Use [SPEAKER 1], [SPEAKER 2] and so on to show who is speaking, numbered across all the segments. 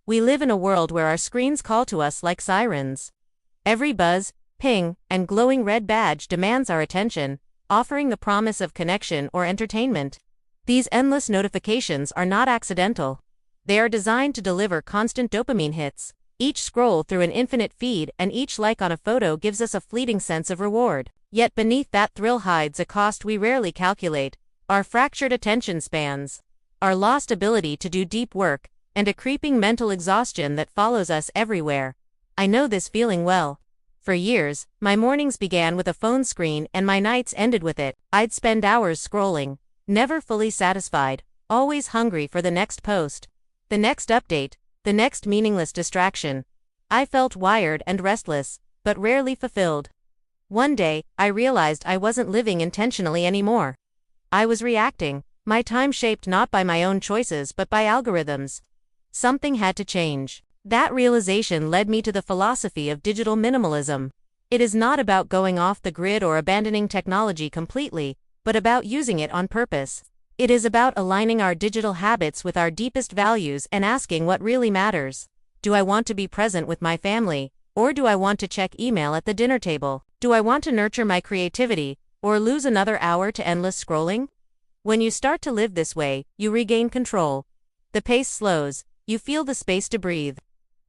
[SPEAKER 1] We live in a world where our screens call to us like sirens. Every buzz, ping, and glowing red badge demands our attention, offering the promise of connection or entertainment. These endless notifications are not accidental. They are designed to deliver constant dopamine hits. Each scroll through an infinite feed and each like on a photo gives us a fleeting sense of reward. Yet beneath that thrill hides a cost we rarely calculate: our fractured attention spans, our lost ability to do deep work, and a creeping mental exhaustion that follows us everywhere. I know this feeling well. For years, my mornings began with a phone screen and my nights ended with it. I'd spend hours scrolling, never fully satisfied, always hungry for the next post, the next update, the next meaningless distraction. I felt wired and restless, but rarely fulfilled. One day, I realized I wasn't living intentionally anymore. I was reacting, my time shaped not by my own choices but by algorithms. Something had to change. That realization led me to the philosophy of digital minimalism. It is not about going off the grid or abandoning technology completely, but about using it on purpose. It is about aligning our digital habits with our deepest values and asking what really matters. Do I want to be present with my family, or do I want to check email at the dinner table? Do I want to nurture my creativity, or lose another hour to endless scrolling? When you start to live this way, you regain control. The pace slows, you feel the space to breathe.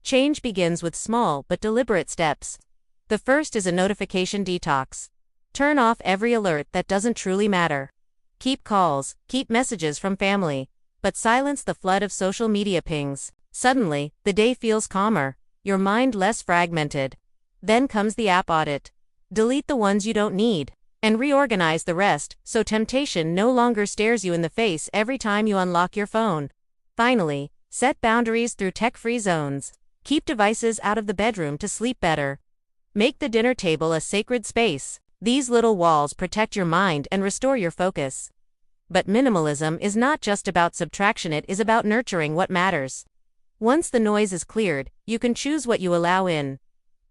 [SPEAKER 1] Change begins with small but deliberate steps. The first is a notification detox. Turn off every alert that doesn't truly matter. Keep calls, keep messages from family, but silence the flood of social media pings. Suddenly, the day feels calmer, your mind less fragmented. Then comes the app audit. Delete the ones you don't need, and reorganize the rest so temptation no longer stares you in the face every time you unlock your phone. Finally, set boundaries through tech-free zones. Keep devices out of the bedroom to sleep better. Make the dinner table a sacred space. These little walls protect your mind and restore your focus. But minimalism is not just about subtraction, it is about nurturing what matters. Once the noise is cleared, you can choose what you allow in.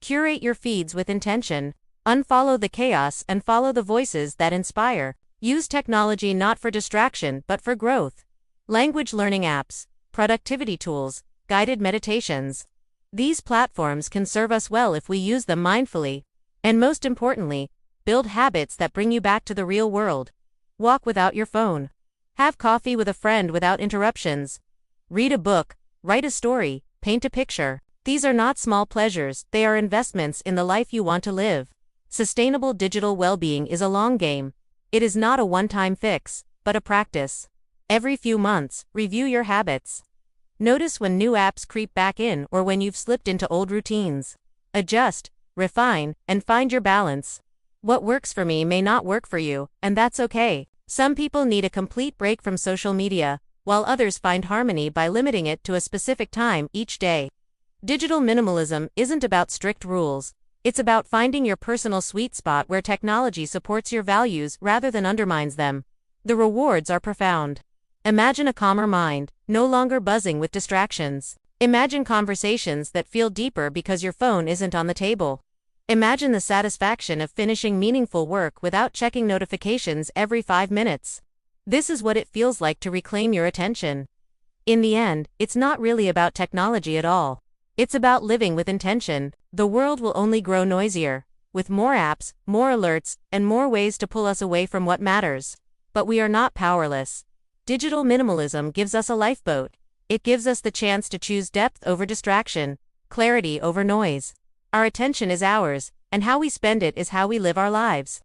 [SPEAKER 1] Curate your feeds with intention. Unfollow the chaos and follow the voices that inspire. Use technology not for distraction but for growth. Language learning apps, productivity tools, guided meditations. These platforms can serve us well if we use them mindfully. And most importantly, build habits that bring you back to the real world. Walk without your phone. Have coffee with a friend without interruptions. Read a book, write a story, paint a picture. These are not small pleasures, they are investments in the life you want to live. Sustainable digital well-being is a long game. It is not a one-time fix, but a practice. Every few months, review your habits. Notice when new apps creep back in or when you've slipped into old routines. Adjust, refine, and find your balance. What works for me may not work for you, and that's okay. Some people need a complete break from social media, while others find harmony by limiting it to a specific time each day. Digital minimalism isn't about strict rules. It's about finding your personal sweet spot where technology supports your values rather than undermines them. The rewards are profound. Imagine a calmer mind, no longer buzzing with distractions. Imagine conversations that feel deeper because your phone isn't on the table. Imagine the satisfaction of finishing meaningful work without checking notifications every 5 minutes. This is what it feels like to reclaim your attention. In the end, it's not really about technology at all. It's about living with intention. The world will only grow noisier, with more apps, more alerts, and more ways to pull us away from what matters. But we are not powerless. Digital minimalism gives us a lifeboat. It gives us the chance to choose depth over distraction, clarity over noise. Our attention is ours, and how we spend it is how we live our lives.